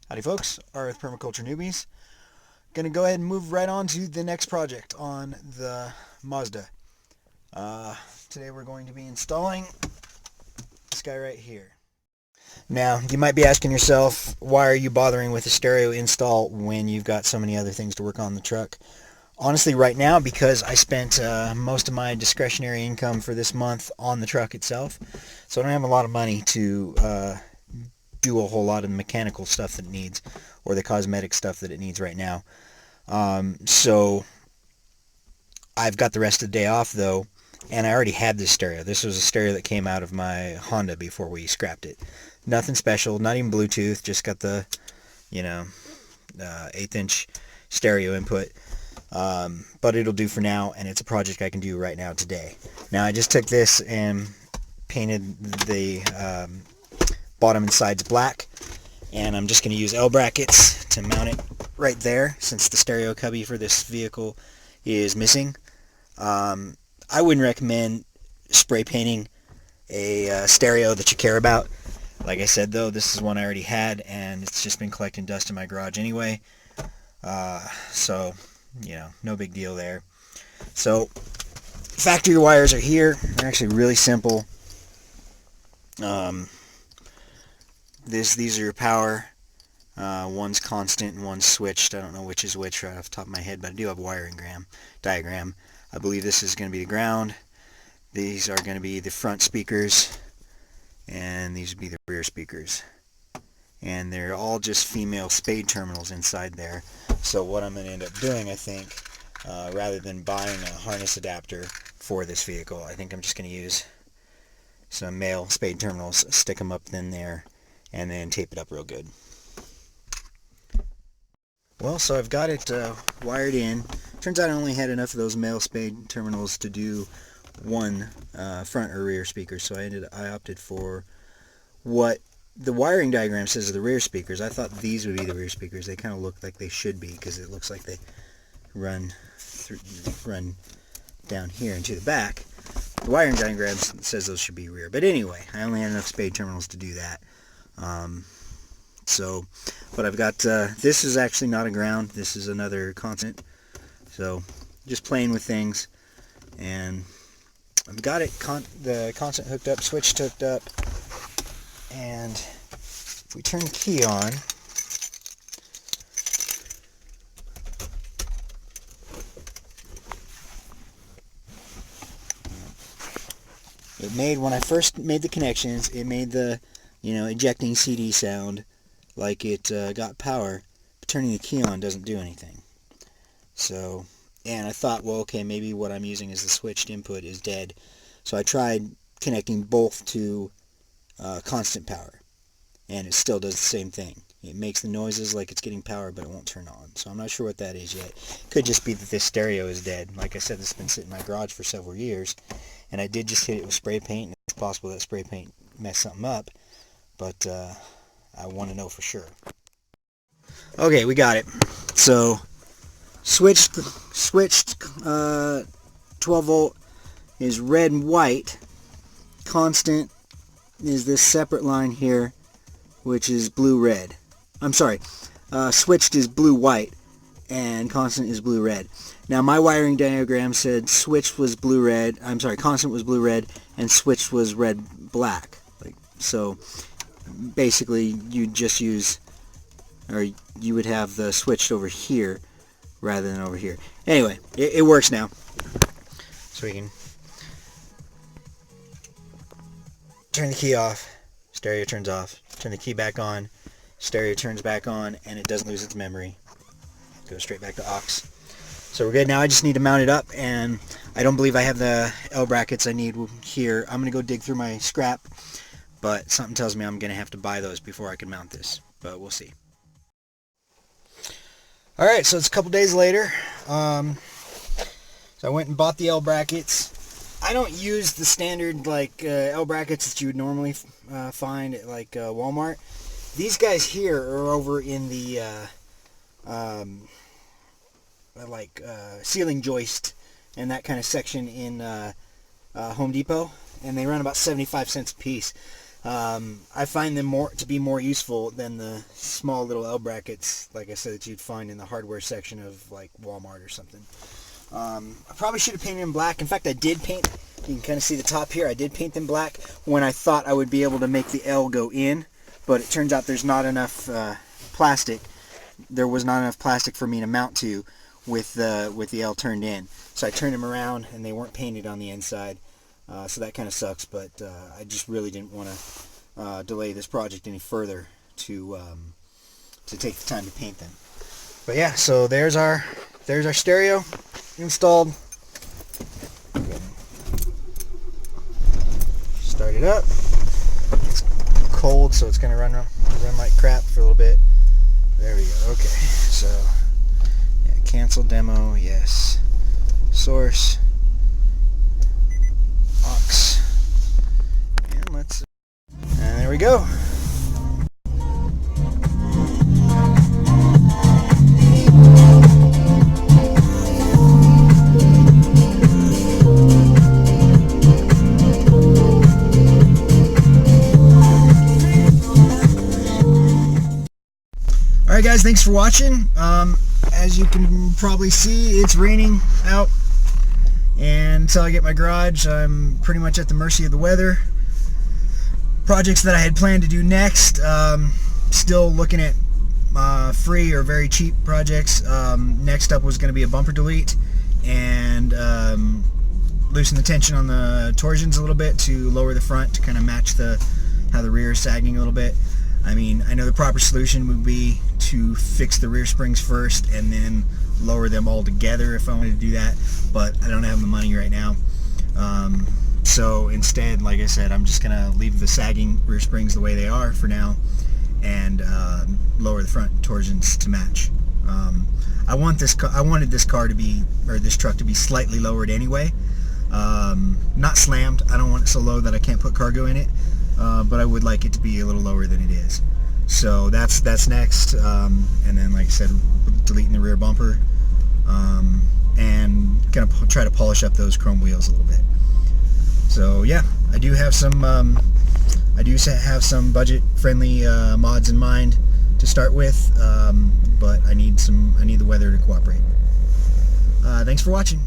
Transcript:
Howdy folks, Earth Permaculture Newbies. Gonna go ahead and move right on to the next project on the Mazda. Today we're going to be installing this guy right here. Now, you might be asking yourself, why are you bothering with a stereo install when you've got so many other things to work on the truck? Honestly, right now, because I spent most of my discretionary income for this month on the truck itself, so I don't have a lot of money to do a whole lot of the mechanical stuff that it needs, or the cosmetic stuff that it needs right now. So I've got the rest of the day off though, and I already had this stereo. This was a stereo that came out of my Honda before we scrapped it. Nothing special, not even Bluetooth, just got the, 1/8" stereo input. But it'll do for now, and it's a project I can do right now today. Now I just took this and painted the bottom and sides black, and I'm just going to use L brackets to mount it right there since the stereo cubby for this vehicle is missing. I wouldn't recommend spray painting a stereo that you care about. Like I said though, this is one I already had, and it's just been collecting dust in my garage anyway, so no big deal there. So factory wires are here. They're actually really simple. These are your power. One's constant and one's switched. I don't know which is which right off the top of my head, but I do have a wiring diagram. I believe this is going to be the ground. These are going to be the front speakers, and these would be the rear speakers. And they're all just female spade terminals inside there. So what I'm going to end up doing, I think, rather than buying a harness adapter for this vehicle, I think I'm just going to use some male spade terminals, stick them up in there, and then tape it up real good. Well, so I've got it wired in. Turns out I only had enough of those male spade terminals to do one front or rear speaker, so I opted for what the wiring diagram says are the rear speakers. I thought these would be the rear speakers. They kind of look like they should be, because it looks like they run down here into the back. The wiring diagram says those should be rear, but anyway, I only had enough spade terminals to do that. But I've got, this is actually not a ground, this is another constant, so just playing with things, and I've got it, the constant hooked up, switched hooked up, and if we turn the key on, it made, when I first made the connections, it made the, ejecting CD sound like it got power, but turning the key on doesn't do anything. So, and I thought, well, okay, maybe what I'm using as the switched input is dead. So I tried connecting both to constant power, and it still does the same thing. It makes the noises like it's getting power, but it won't turn on. So I'm not sure what that is yet. Could just be that this stereo is dead. Like I said, this has been sitting in my garage for several years, and I did just hit it with spray paint, and it's possible that spray paint messed something up, but I want to know for sure. Okay, we got it. So switched 12 volt is red and white. Constant is this separate line here, which is blue red. I'm sorry, switched is blue white and constant is blue red. Now my wiring diagram said switched was blue red, I'm sorry, constant was blue red, and switched was red black. So basically you'd just use, or you would have the switched over here rather than over here. Anyway, it works now. So we can turn the key off, stereo turns off, turn the key back on, stereo turns back on, and it doesn't lose its memory. Goes straight back to aux. So we're good. Now I just need to mount it up, and I don't believe I have the L brackets I need here. I'm going to go dig through my scrap, but something tells me I'm going to have to buy those before I can mount this, but we'll see. Alright, so it's a couple days later. So I went and bought the L brackets. I don't use the standard L brackets that you would normally find at Walmart. These guys here are over in the ceiling joist and that kind of section in Home Depot, and they run about 75 cents a piece. I find them to be more useful than the small little L brackets, like I said, that you'd find in the hardware section of like Walmart or something. I probably should have painted them black. In fact, I did paint. You can kind of see the top here. I did paint them black when I thought I would be able to make the L go in, but it turns out there's not enough plastic. There was not enough plastic for me to mount to with the L turned in. So I turned them around and they weren't painted on the inside. So that kind of sucks, but I just really didn't want to delay this project any further to take the time to paint them. But yeah, so there's our stereo installed. Start it up. It's cold, so it's gonna run like crap for a little bit. There we go. Okay, so yeah, cancel demo. Yes. Source. Aux. And there we go. Alright guys, thanks for watching. As you can probably see, it's raining out, and until I get my garage, I'm pretty much at the mercy of the weather. Projects that I had planned to do next, still looking at free or very cheap projects. Next up was going to be a bumper delete and loosen the tension on the torsions a little bit to lower the front to kind of match how the rear is sagging a little bit. I mean, I know the proper solution would be to fix the rear springs first and then lower them all together if I wanted to do that, but I don't have the money right now. So instead, like I said, I'm just gonna leave the sagging rear springs the way they are for now and lower the front torsions to match. I wanted this car to be, or this truck to be slightly lowered anyway. Not slammed. I don't want it so low that I can't put cargo in it. But I would like it to be a little lower than it is. So that's next, and then like I said, deleting the rear bumper, and gonna try to polish up those chrome wheels a little bit. So yeah, I do have some budget-friendly mods in mind to start with, but I need the weather to cooperate. Thanks for watching.